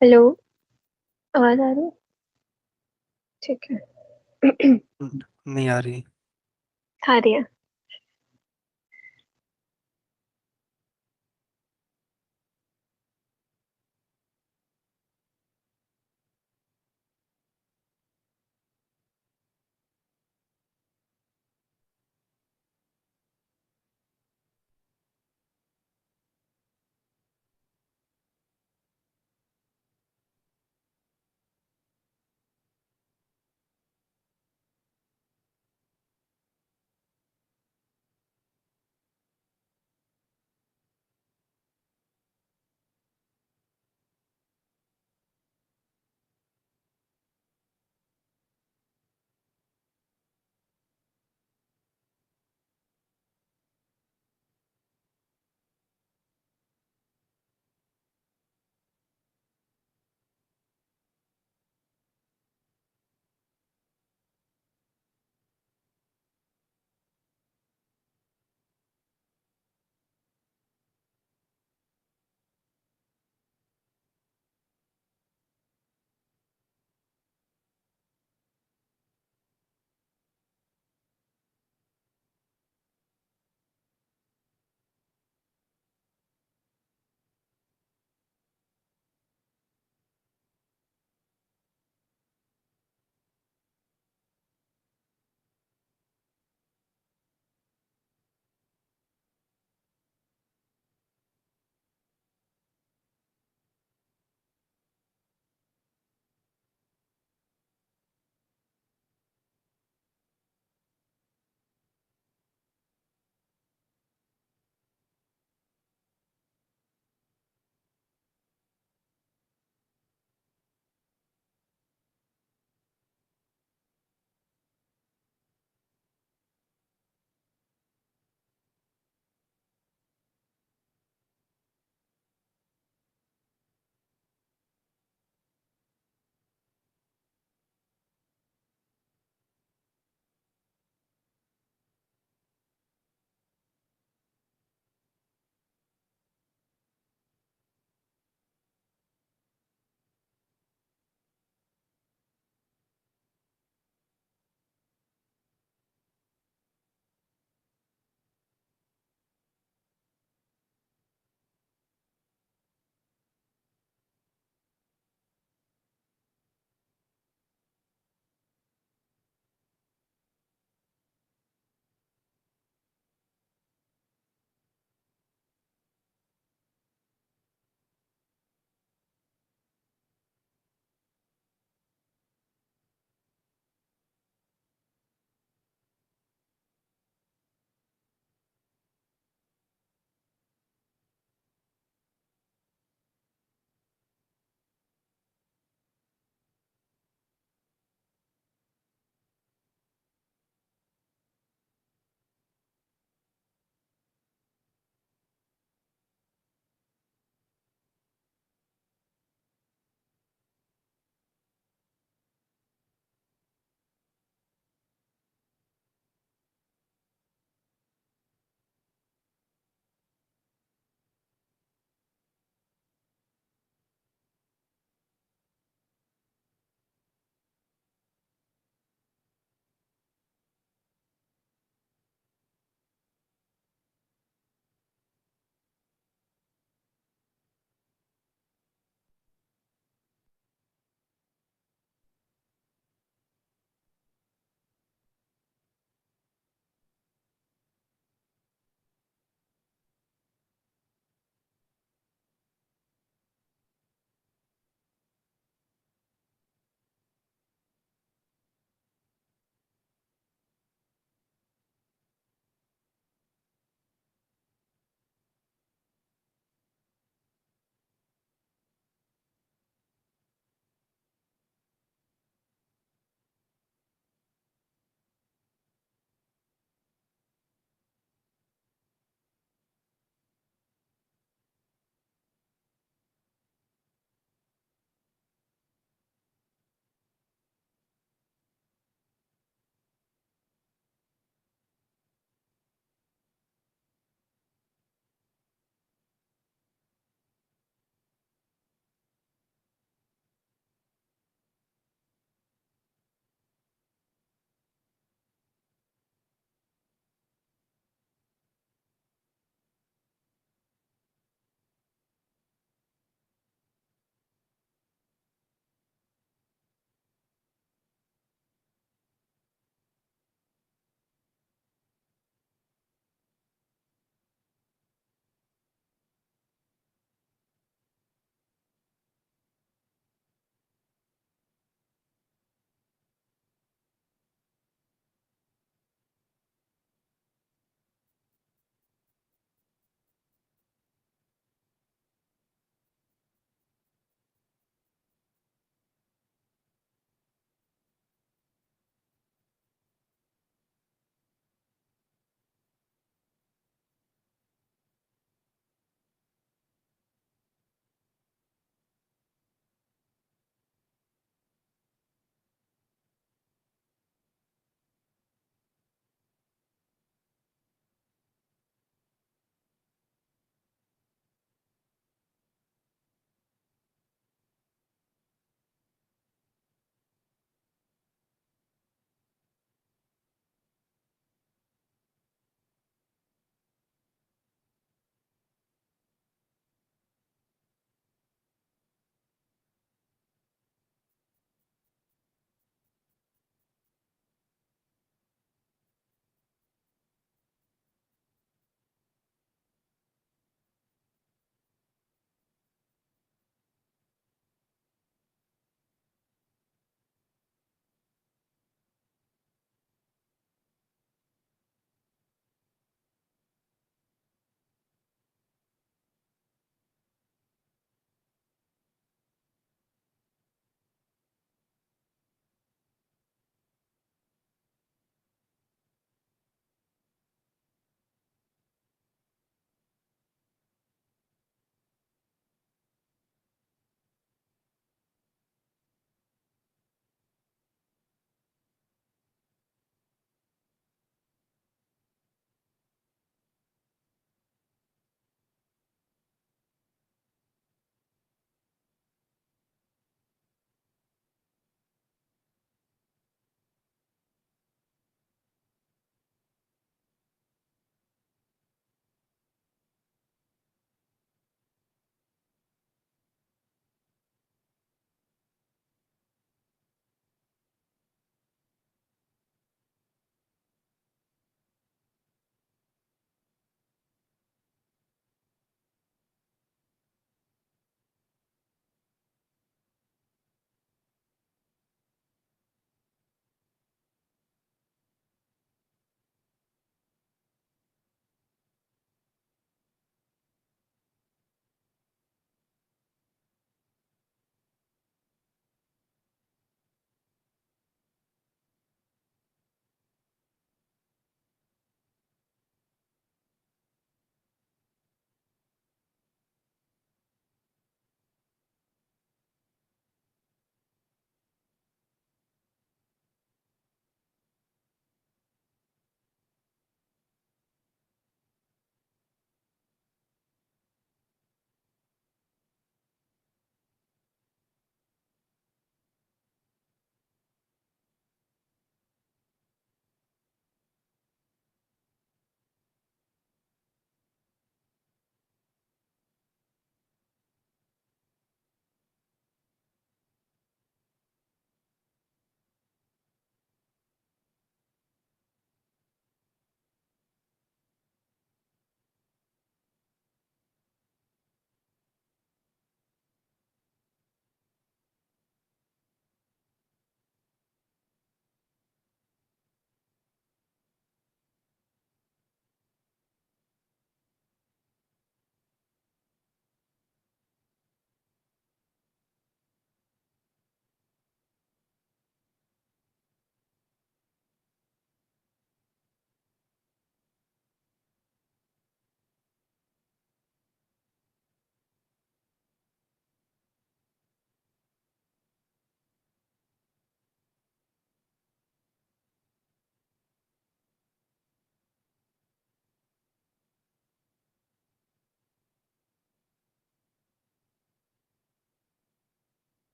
Hello. आवाज आ रही है? ठीक है। नहीं आ रही। आ रही है।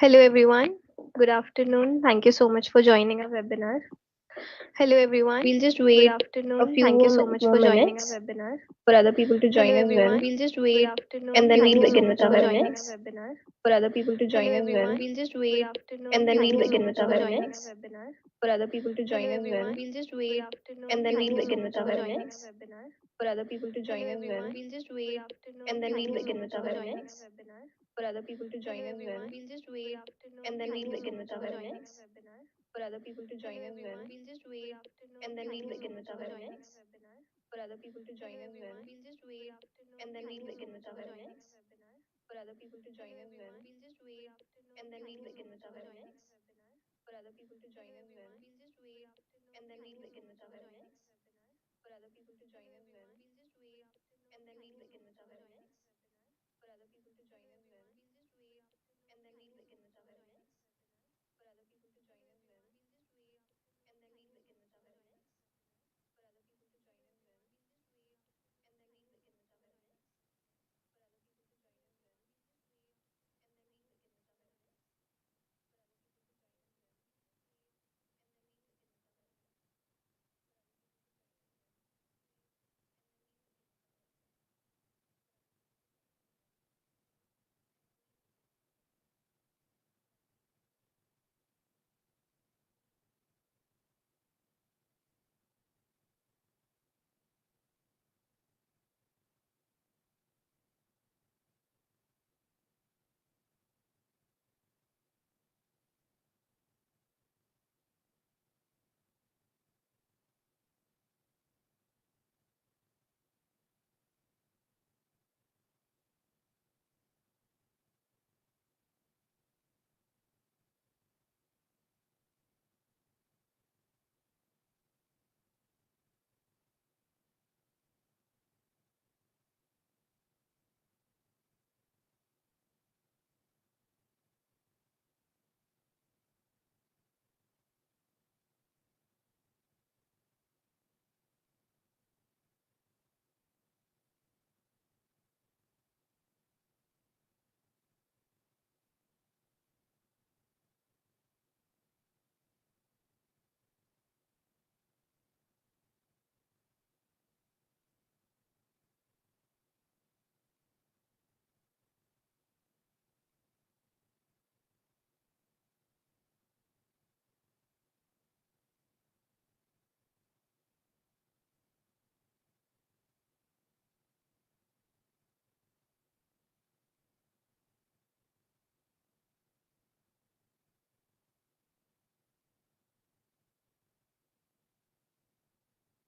Hello everyone. Good afternoon. Thank you so much for joining our webinar. Hello everyone. We'll just Good wait a afternoon. few Thank you so much more for joining our minutes webinar. for other people to Hello join as well, everyone. We'll just and wait. then we'll begin Thank with you our so much for webinar. joining our webinar. For other people to Hello join as well, everyone. We'll just wait. Good and afternoon. then Thank we'll you so begin much with our for joining our webinar. webinar. For other people to Hello join as well, everyone. We'll just and wait. then we'll begin Thank with you our so much for webinar. joining our webinar. For other people to Hello join as well, everyone. We'll just and wait. then we'll begin Thank with you our so much for webinar. joining our webinar. For other people to Hello join as well, everyone. We'll just wait. Good and afternoon. then Thank we'll you so begin much with our for joining our webinar. webinar. For other people to Hello join as well, everyone. We'll just wait. Good afternoon. and then Thank we'll you so begin much with our for joining webinar. our webinar. For other people to Hello join as well, everyone. We'll just wait. Good and afternoon. then Thank we'll you so begin much with our for joining our webinar. webinar. For other people to Hello join as well, everyone. We'll just wait. Good afternoon. and then Thank we'll you so begin much with our for joining webinar. our webinar. For other people to join Hello as well, everyone. We'll just wait. Good afternoon. and then Thank we'll you so begin much with our for joining webinar. our webinar. For other people to join Hello as well, everyone. We'll just wait. Good afternoon. and then Thank we'll you so begin much with our for joining webinar. our webinar. For other people to join Hello as well, everyone. We'll just wait. Good and afternoon. then Thank we'll you so begin much with our for joining webinar. our webinar. For other people to join Hello as well, everyone. We'll just wait. Good afternoon. and then Thank we'll you so begin much with our for joining webinar. our webinar. For other people to join Hello as well, everyone. We'll just wait. Good and afternoon. then Thank we'll you so begin much with our for joining webinar. our webinar. For other people to join Hello as well, everyone. We'll just wait. Good and afternoon. then Thank we'll you so begin much with for our joining our webinar. webinar. For other people to join Hello as well, everyone. We'll just wait. Good and then afternoon. we'll Thank you begin so with much our for joining webinar. our webinar. For other people to join as Hello well, everyone. We'll just wait. Good and then we'll afternoon. begin Thank with you our so much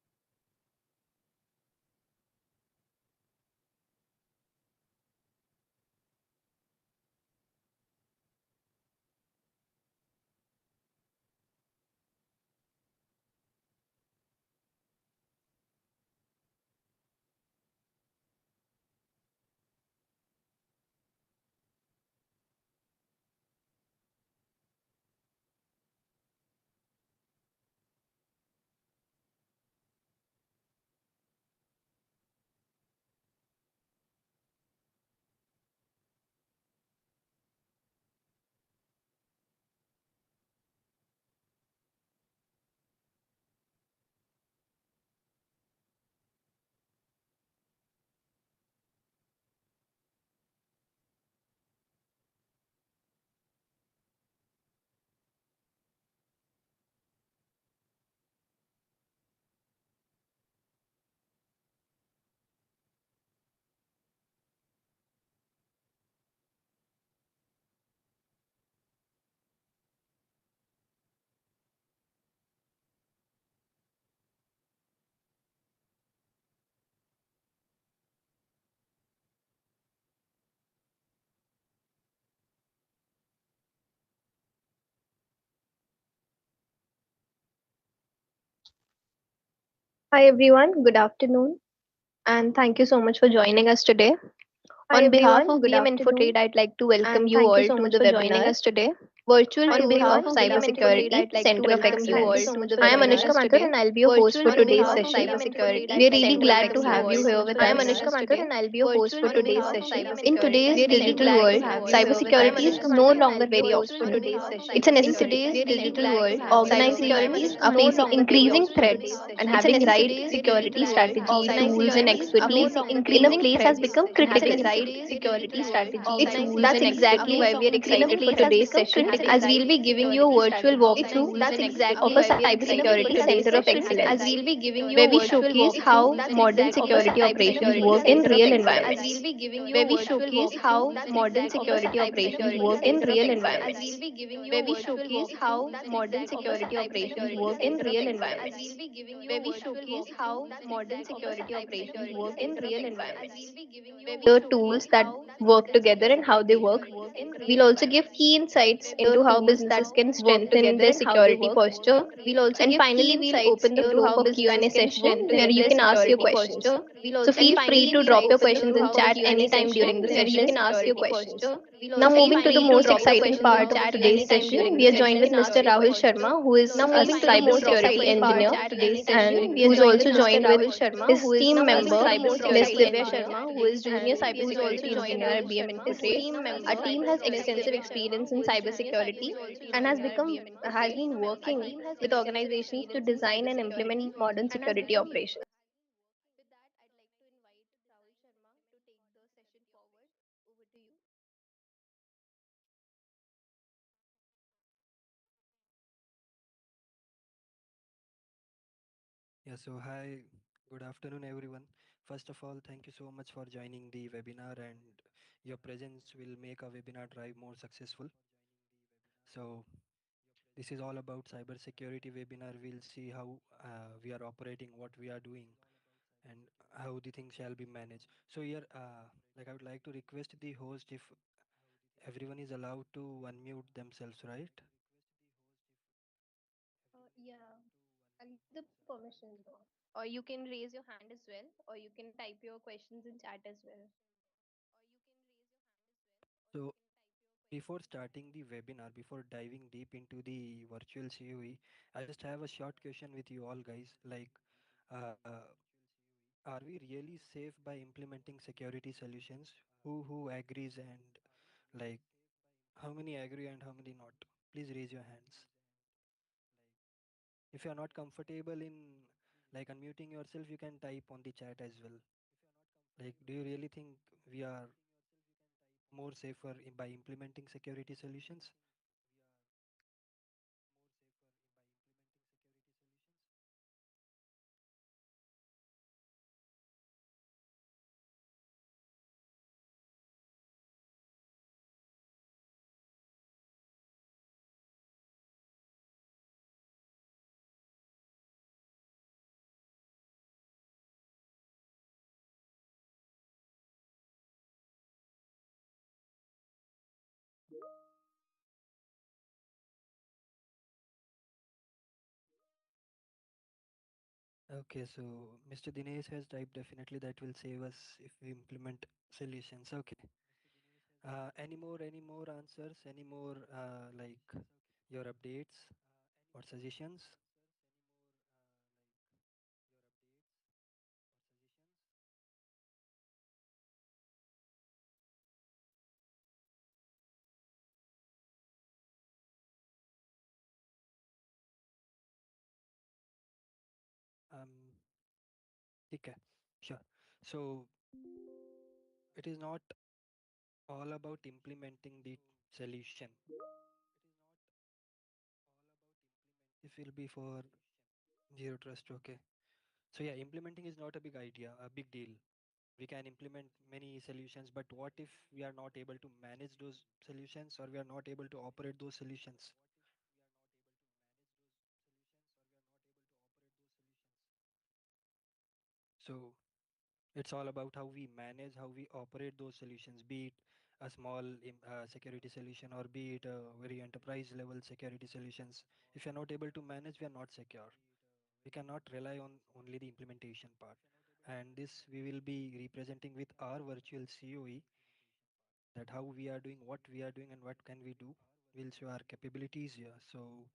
for webinar. joining our webinar. For other people to join as well, Hello everyone. We'll just and then wait. we'll Good begin with our afternoon. webinar. Thank you so much for joining our webinar. Hi everyone, good afternoon, and thank you so much for joining us today. Hi On behalf everyone. of Good BM afternoon. Infotrade, I'd like to welcome And you thank you all so to much the for joining webinar us today. virtual Hi tool of everyone, good afternoon. cybersecurity, I'd like to center of welcome you all excellence. to the I am Anushka webinars Mathur and today. I'll be your host for On today's behalf of session. cybersecurity, We are really center of glad to have you excellence here to the with us. webinars today. On behalf of In today's cybersecurity, digital center of world, excellence to the cybersecurity is webinars no today. longer very On optional. behalf of It's a cybersecurity, necessity. we are really glad to have you here with us. Organizations are facing increasing threats, and having right security strategy, tools, and expertise in a place has become critical. That's exactly why we are excited for today's session, as we'll be giving you a virtual walkthrough of a cybersecurity center of excellence, where we showcase how modern security operations work in real environments. The tools that work together and how they work. We'll also give key insights into how businesses can strengthen their security posture. And finally, we'll open the floor for Q&A session where you can ask your questions. So feel free to drop your questions in chat anytime during the session. Now, moving to the most exciting part of today's session, we are joined with Mr. Rahul Sharma, who is a cybersecurity engineer and who's also joined with his team member, Ms. Divya Sharma, who is junior cybersecurity engineer at BM Infotrade. Our team has extensive experience in cybersecurity and has been working with organizations to design and implement modern security operations. Yeah, so hi, good afternoon, everyone. First of all, thank you so much for joining the webinar, and your presence will make our webinar drive more successful. So, this is all about cybersecurity webinar. We'll see how we are operating, what we are doing, and how the things shall be managed. So, here, I would like to request the host if everyone is allowed to unmute themselves, right? Yeah, I'll give the permission though. Or you can raise your hand as well, or you can type your questions in chat as well. So, before starting the webinar, before diving deep into the virtual COE, I just have a short question with you all, guys. Uh, are we really safe by implementing security solutions? Who agrees, and like how many agree and how many not? Please raise your hands. If you are not comfortable in unmuting yourself, you can type on the chat as well. Do you really think we are more safer by implementing security solutions? Okay, so Mr. Dinesh has typed definitely that will save us if we implement solutions. Okay. Any more answers? Any more your updates or suggestions? Um, okay, sure. So it is not all about implementing the solution. If will be for zero trust, okay. So yeah, implementing is not a big idea, a big deal. We can implement many solutions, but what if we are not able to manage those solutions, or we are not able to operate those solutions? So it's all about how we manage, how we operate those solutions, be it a small security solution or be it a very enterprise level security solutions. If you're not able to manage, we are not secure. We cannot rely on only the implementation part. And this we will be representing with our virtual COE, that how we are doing, what we are doing, and what can we do. will show our capabilities here. So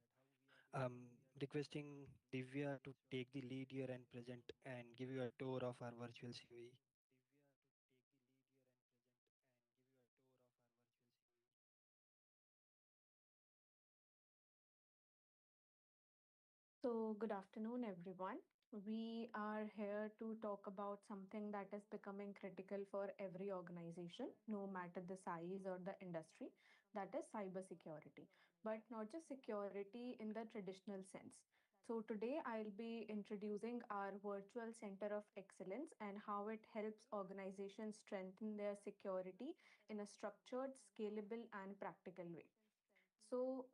requesting Divya to take the lead here and present and give you a tour of our virtual COE. So, good afternoon, everyone. We are here to talk about something that is becoming critical for every organization, no matter the size or the industry, that is cybersecurity. But not just security in the traditional sense. So, today I'll be introducing our virtual center of excellence and how it helps organizations strengthen their security in a structured, scalable, and practical way. So,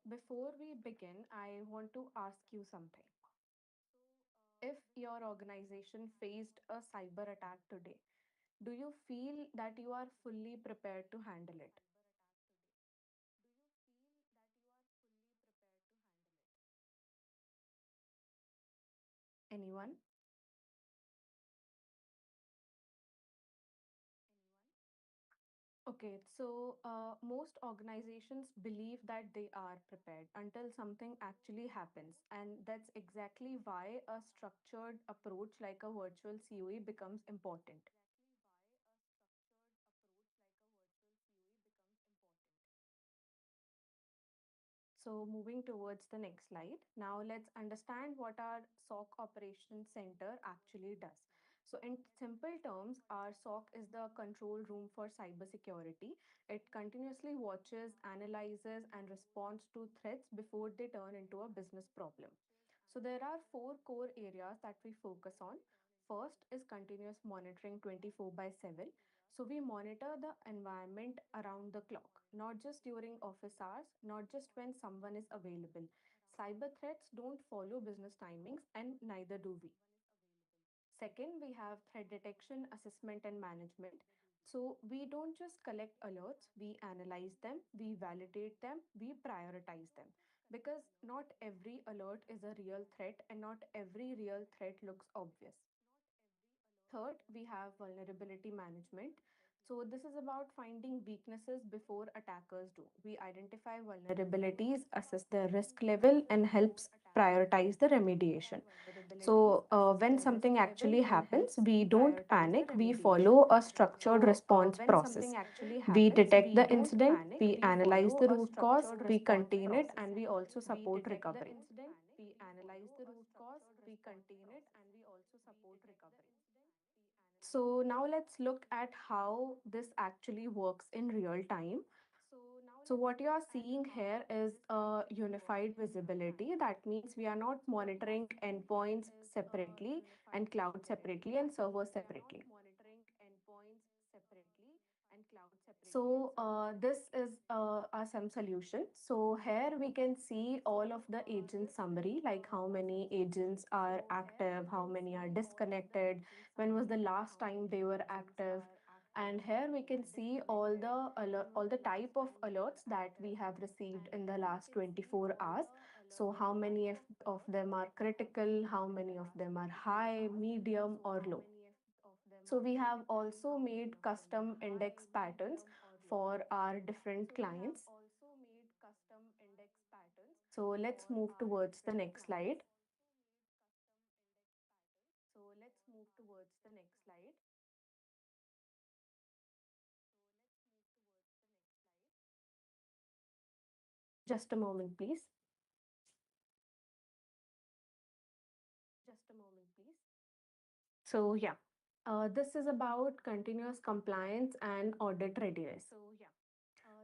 before we begin, I want to ask you something. If your organization faced a cyber attack today, do you feel that you are fully prepared to handle it? Anyone? Okay, so most organizations believe that they are prepared until something actually happens. And that's exactly why a structured approach like a virtual COE becomes important. So moving towards the next slide. Now let's understand what our SOC Operations Center actually does. So in simple terms, our SOC is the control room for cybersecurity. It continuously watches, analyzes, and responds to threats before they turn into a business problem. So there are four core areas that we focus on. First is continuous monitoring 24 by 7. So we monitor the environment around the clock, not just during office hours, not just when someone is available. Cyber threats don't follow business timings, and neither do we. Second, we have threat detection, assessment, and management. So we don't just collect alerts, we analyze them, we validate them, we prioritize them. Because not every alert is a real threat and not every real threat looks obvious. Third, we have vulnerability management. So, this is about finding weaknesses before attackers do. We identify vulnerabilities, assess their risk level, and helps prioritize the remediation. So, when something actually happens, we don't panic, we follow a structured response process. We detect the incident, we analyze the root cause, we contain it, and we also support recovery. We analyze the root cause, we contain it, and we also support recovery. So now let's look at how this actually works in real time. So what you are seeing here is a unified visibility. That means we are not monitoring endpoints separately and cloud separately and servers separately. So this is a SIM solution. So here we can see all of the agent summary, like how many agents are active, how many are disconnected, when was the last time they were active. And here we can see all the type of alerts that we have received in the last 24 hours. So how many of them are critical, how many of them are high, medium, or low. So we have also made custom index patterns for our different clients. So let's move towards the next slide. So let's move towards the next slide. Just a moment, please. Just a moment, please. So yeah, this is about continuous compliance and audit readiness.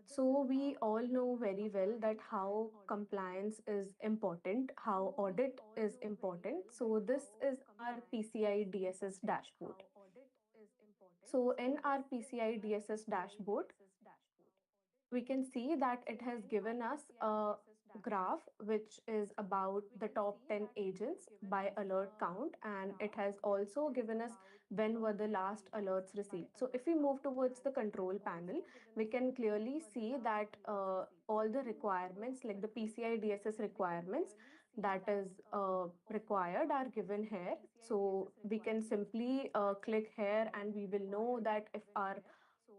So we all know very well that how compliance is important, how audit is important. So this is our PCI DSS dashboard. So in our PCI DSS dashboard, we can see that it has given us a graph which is about the top 10 agents by alert count, and it has also given us when were the last alerts received. So if we move towards the control panel, we can clearly see that all the requirements, like the PCI DSS requirements that is required, are given here. So we can simply click here and we will know that if our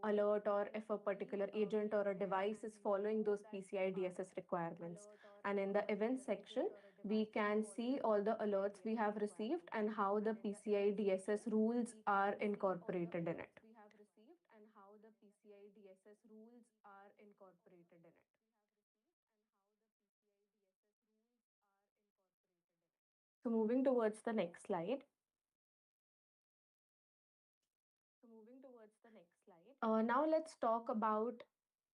alert or if a particular agent or a device is following those PCI DSS requirements. And in the events section, we can see all the alerts we have received and how the PCI DSS rules are incorporated in it. So moving towards the next slide. Now let's talk about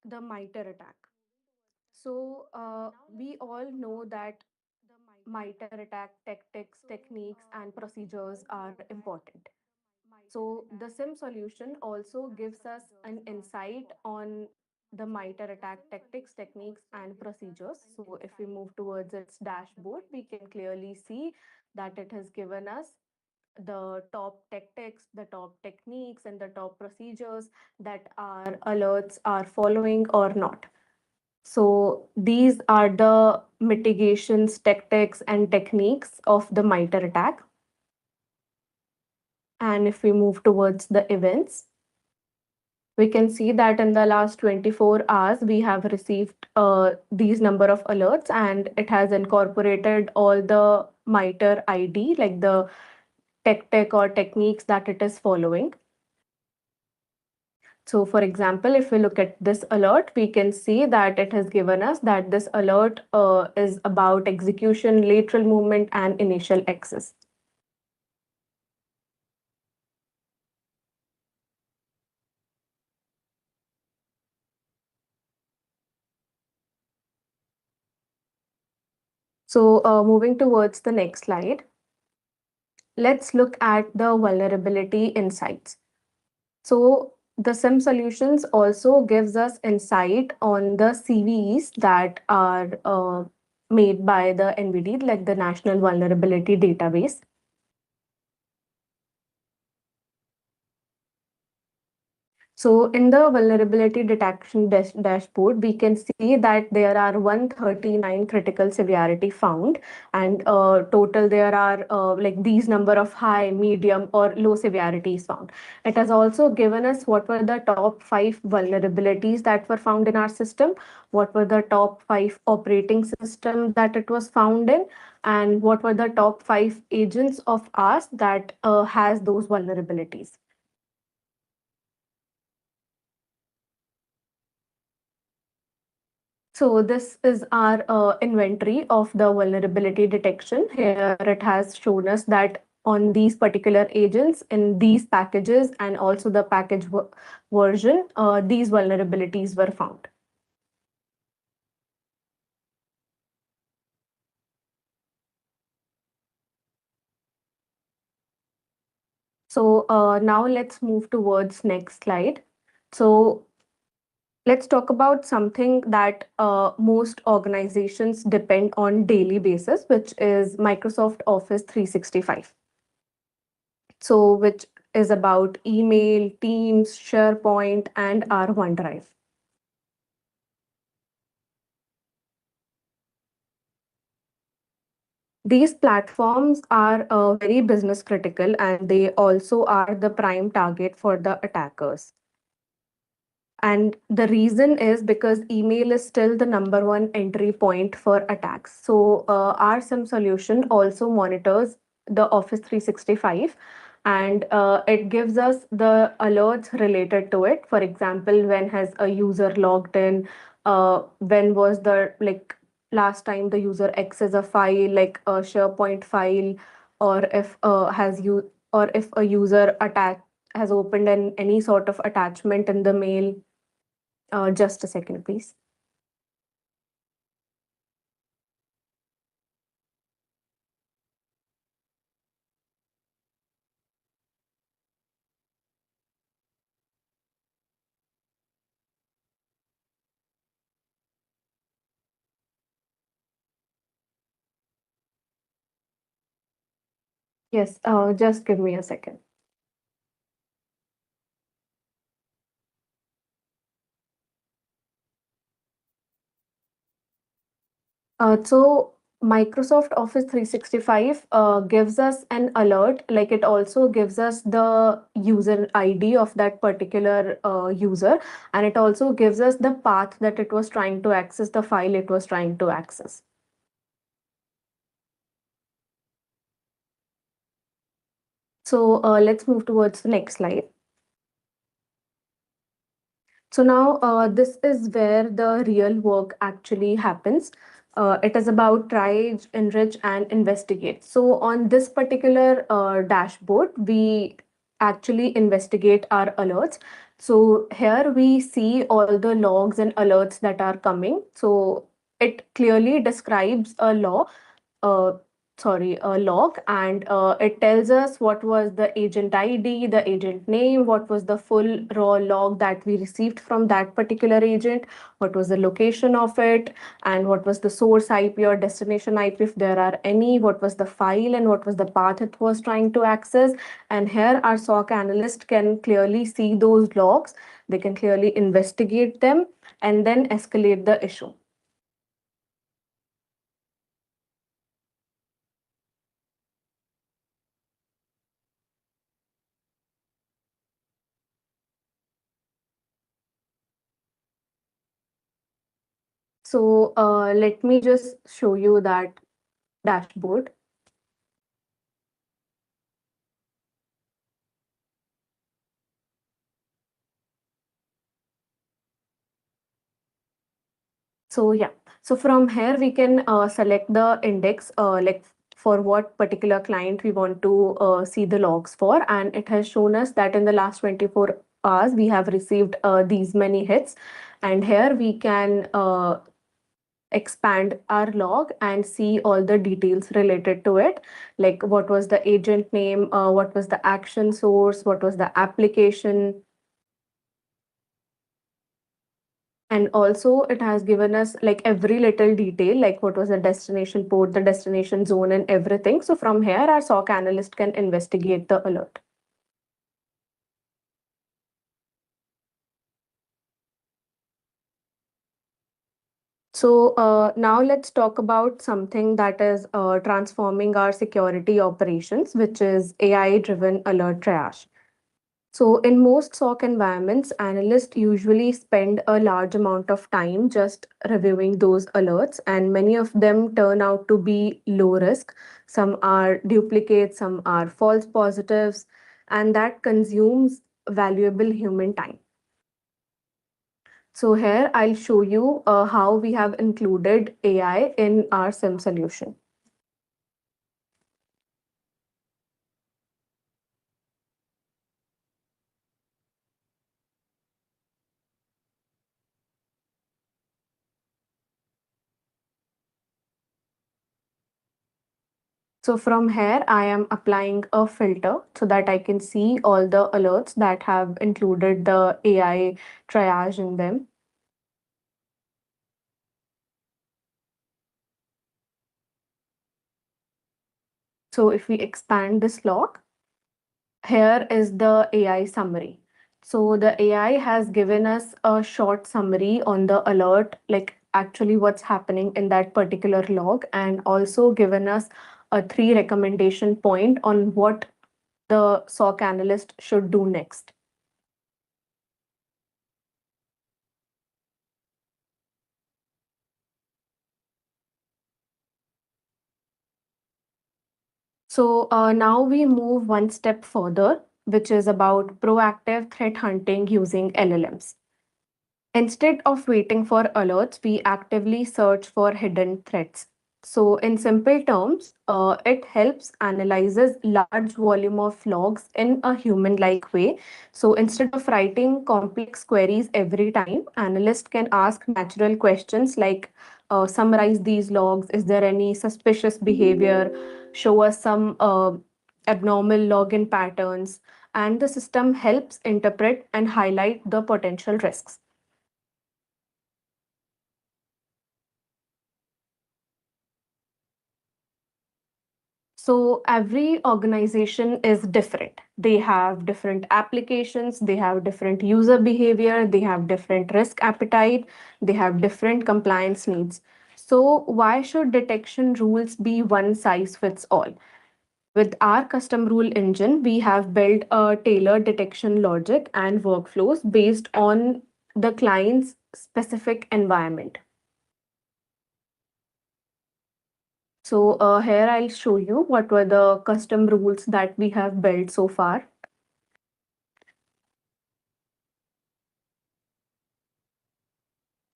the MITRE attack. So we all know that MITRE attack tactics, techniques, and procedures are important. So the SIM solution also gives us an insight on the MITRE attack tactics, techniques, and procedures. So if we move towards its dashboard, we can clearly see that it has given us the top tactics, the top techniques, and the top procedures that our alerts are following or not. So these are the mitigations, tactics, and techniques of the MITRE attack. And if we move towards the events, we can see that in the last 24 hours, we have received these number of alerts and it has incorporated all the MITRE ID, like the tactic or techniques that it is following. So for example, if we look at this alert, we can see that it has given us that this alert is about execution, lateral movement, and initial access. So moving towards the next slide, let's look at the vulnerability insights. So the SIM solutions also gives us insight on the CVEs that are made by the NVD, like the National Vulnerability Database. So in the vulnerability detection dashboard, we can see that there are 139 critical severity found, and total there are like these number of high, medium, or low severities found. It has also given us what were the top 5 vulnerabilities that were found in our system, what were the top 5 operating systems that it was found in, and what were the top 5 agents of ours that has those vulnerabilities. So this is our inventory of the vulnerability detection. Here it has shown us that on these particular agents in these packages and also the package version, these vulnerabilities were found. So now let's move towards next slide. So let's talk about something that most organizations depend on daily basis, which is Microsoft Office 365. So which is about email, Teams, SharePoint, and our OneDrive. These platforms are very business critical and they also are the prime target for the attackers. And the reason is because email is still the number one entry point for attacks. So our SIM solution also monitors the Office 365 and it gives us the alerts related to it. For example, when has a user logged in, when was the like last time the user accessed a file like a SharePoint file, or if or if a user has opened any sort of attachment in the mail. Just a second, please. Yes, just give me a second. So Microsoft Office 365 gives us an alert, like it also gives us the user ID of that particular user, and it also gives us the path that it was trying to access, the file it was trying to access. So let's move towards the next slide. So now this is where the real work actually happens. It is about try, enrich, and investigate. So on this particular dashboard, we actually investigate our alerts. So here we see all the logs and alerts that are coming. So it clearly describes a law, uh, a log, and it tells us what was the agent ID, the agent name, what was the full raw log that we received from that particular agent, what was the location of it, and what was the source IP or destination IP if there are any, what was the file and what was the path it was trying to access. And here our SOC analyst can clearly see those logs, they can clearly investigate them and then escalate the issue. So let me just show you that dashboard. So yeah, so from here we can select the index, like for what particular client we want to see the logs for, and it has shown us that in the last 24 hours we have received these many hits, and here we can expand our log and see all the details related to it, like what was the agent name, what was the action source, what was the application. And also it has given us like every little detail, like what was the destination port, the destination zone, and everything. So from here our SOC analyst can investigate the alert. So now let's talk about something that is transforming our security operations, which is AI driven alert triage. So, in most SOC environments, analysts usually spend a large amount of time just reviewing those alerts, and many of them turn out to be low risk. Some are duplicates, some are false positives, and that consumes valuable human time. So, here I'll show you how we have included AI in our SIM solution. So from here, I am applying a filter so that I can see all the alerts that have included the AI triage in them. So if we expand this log, here is the AI summary. So the AI has given us a short summary on the alert, like actually what's happening in that particular log, and also given us a three recommendation point on what the SOC analyst should do next. So now we move one step further, which is about proactive threat hunting using LLMs. Instead of waiting for alerts, we actively search for hidden threats. So, in simple terms, it helps analyzes large volume of logs in a human-like way. So, instead of writing complex queries every time, analysts can ask natural questions like summarize these logs. Is there any suspicious behavior? Show us some abnormal login patterns, and the system helps interpret and highlight the potential risks. So every organization is different. They have different applications, they have different user behavior, they have different risk appetite, they have different compliance needs. So, why should detection rules be one size fits all? With our custom rule engine, we have built a tailored detection logic and workflows based on the client's specific environment. So, here I'll show you what were the custom rules that we have built so far.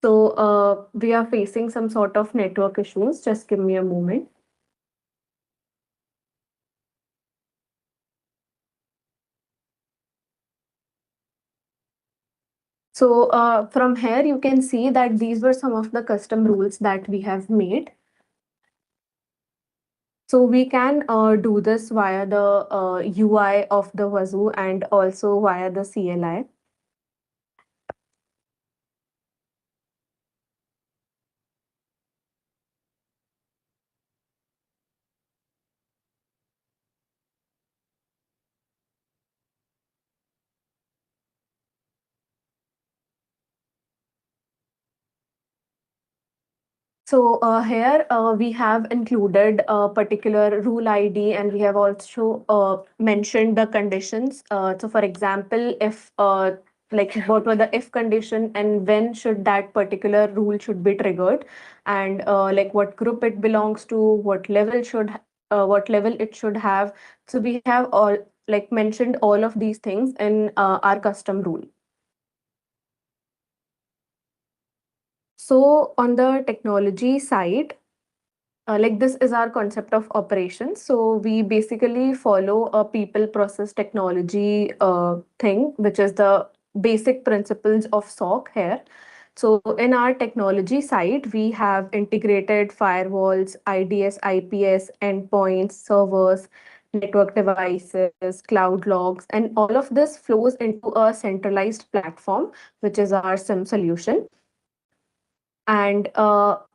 So, we are facing some sort of network issues. Just give me a moment. So, from here, you can see that these were some of the custom rules that we have made. So we can do this via the UI of the Wazoo and also via the CLI. So here we have included a particular rule ID and we have also mentioned the conditions. So for example, if like what were the if condition and when should that particular rule should be triggered, and like what group it belongs to, what level it should have. So we have all like mentioned all of these things in our custom rule. So on the technology side, like this is our concept of operations. So we basically follow a people process technology thing, which is the basic principles of SOC here. So in our technology side, we have integrated firewalls, IDS, IPS, endpoints, servers, network devices, cloud logs, and all of this flows into a centralized platform, which is our SIM solution. And but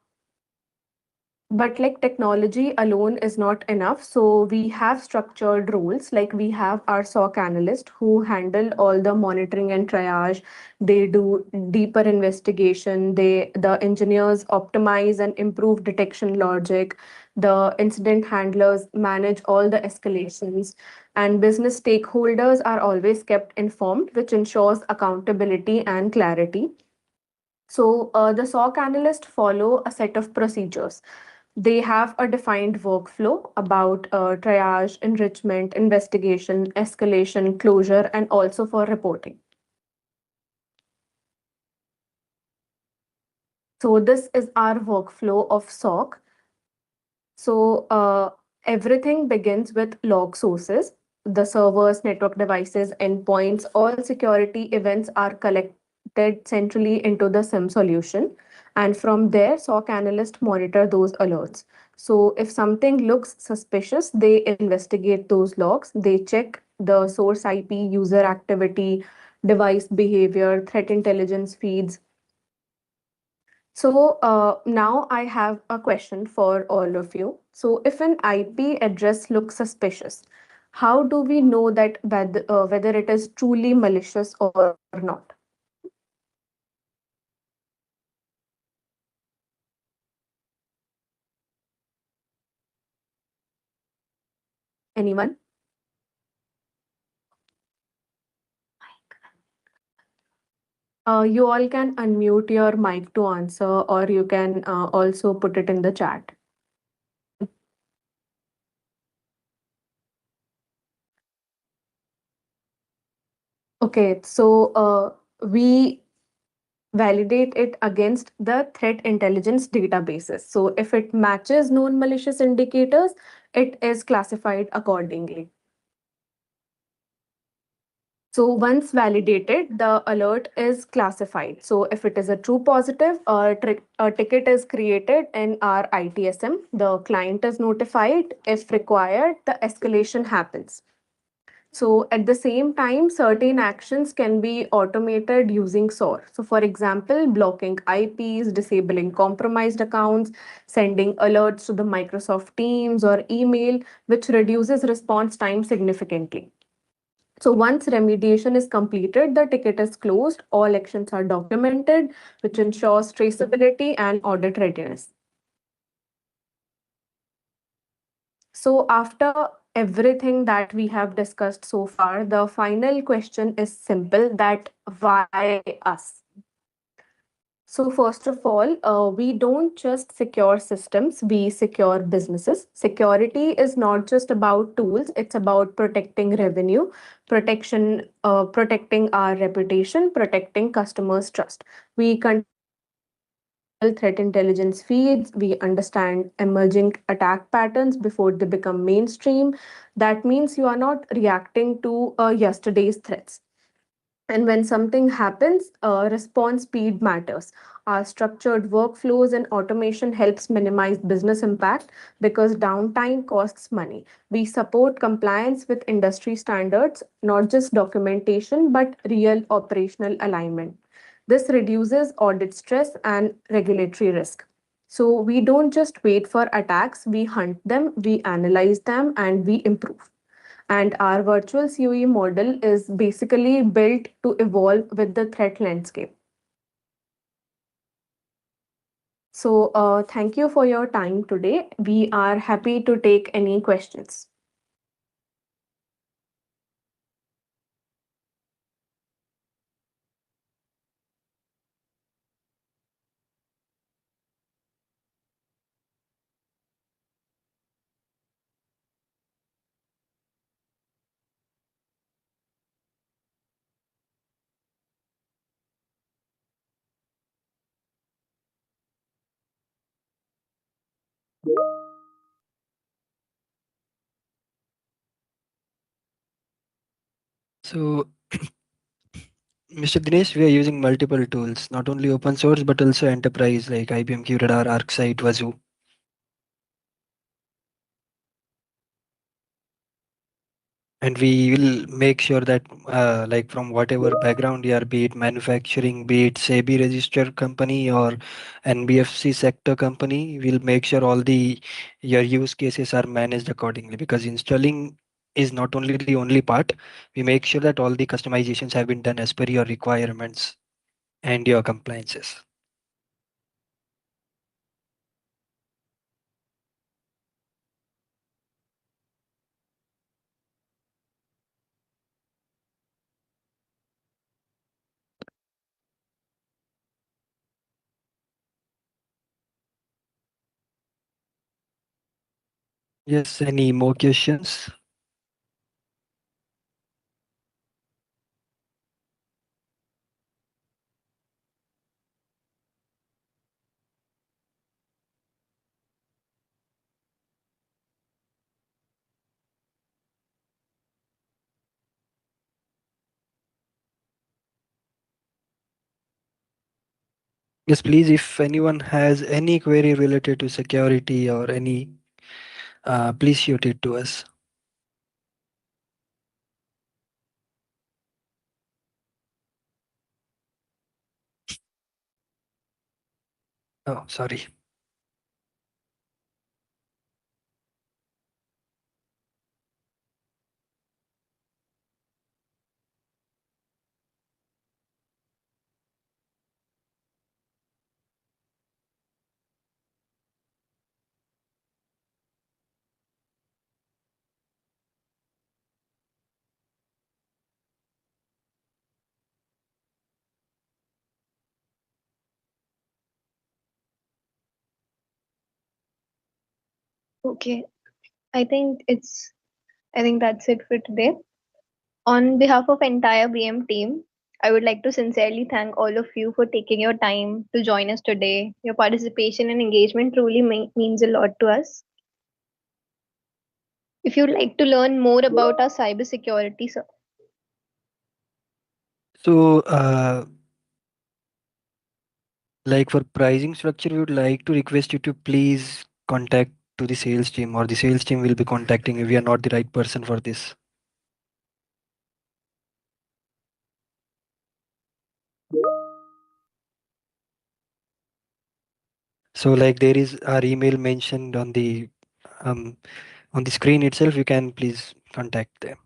like technology alone is not enough. So we have structured roles, like we have our SOC analyst who handle all the monitoring and triage. They do deeper investigation. The engineers optimize and improve detection logic. The incident handlers manage all the escalations. And business stakeholders are always kept informed, which ensures accountability and clarity. So the SOC analyst follow a set of procedures. They have a defined workflow about triage, enrichment, investigation, escalation, closure, and also for reporting. So this is our workflow of SOC. So everything begins with log sources. The servers, network devices, endpoints, all security events are collected centrally into the SIM solution. And from there, SOC analysts monitor those alerts. So if something looks suspicious, they investigate those logs. They check the source IP, user activity, device behavior, threat intelligence feeds. So now I have a question for all of you. So if an IP address looks suspicious, how do we know that whether it is truly malicious or not? Anyone? You all can unmute your mic to answer, or you can also put it in the chat. Okay, so we validate it against the threat intelligence databases. So if it matches known malicious indicators, it is classified accordingly. So once validated, the alert is classified. So if it is a true positive, a ticket is created in our ITSM. The client is notified. If required, the escalation happens. So at the same time, certain actions can be automated using SOAR. So for example, blocking IPs, disabling compromised accounts, sending alerts to the Microsoft Teams or email, which reduces response time significantly. So once remediation is completed, the ticket is closed, all actions are documented, which ensures traceability and audit readiness. So, after everything that we have discussed so far, the final question is simple, that why us? So, first of all, we don't just secure systems, we secure businesses. Security is not just about tools, it's about protecting revenue, protecting our reputation, protecting customers' trust. We continuously monitor global threat intelligence feeds, we understand emerging attack patterns before they become mainstream. That means you are not reacting to yesterday's threats, and when something happens, response speed matters. Our structured workflows and automation helps minimize business impact because downtime costs money. We support compliance with industry standards, not just documentation, but real operational alignment. This reduces audit stress and regulatory risk. So we don't just wait for attacks, we hunt them, we analyze them, and we improve. And our virtual COE model is basically built to evolve with the threat landscape. So, thank you for your time today. We are happy to take any questions. So, Mr. Dinesh, we are using multiple tools, not only open source but also enterprise like IBM QRadar, ArcSight, Wazoo. And we will make sure that, like from whatever background you are, be it manufacturing, be it SEBI registered company or NBFC sector company, we'll make sure all the your use cases are managed accordingly, because installing is not only the only part. We make sure that all the customizations have been done as per your requirements and your compliances. Yes, any more questions? Yes, please, if anyone has any query related to security or any, please shoot it to us. Oh, sorry. Okay, I think it's I think that's it for today. On behalf of entire BM team, I would like to sincerely thank all of you for taking your time to join us today. Your participation and engagement truly means a lot to us. If you'd like to learn more about our cybersecurity, So, like for pricing structure, we would like to request you to please contact to the sales team, or the sales team will be contacting you. We are not the right person for this. So, like there is our email mentioned um on the screen itself. You can please contact them.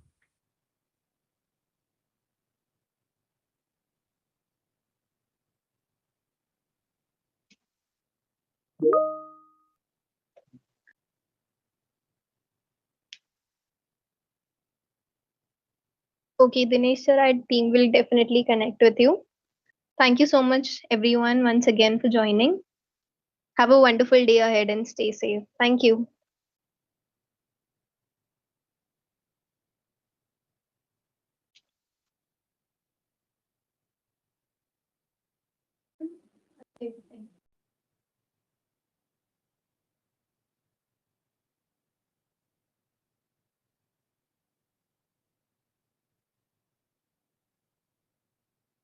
Okay, Dinesh sir, our team will definitely connect with you. Thank you so much, everyone, once again for joining. Have a wonderful day ahead and stay safe. Thank you.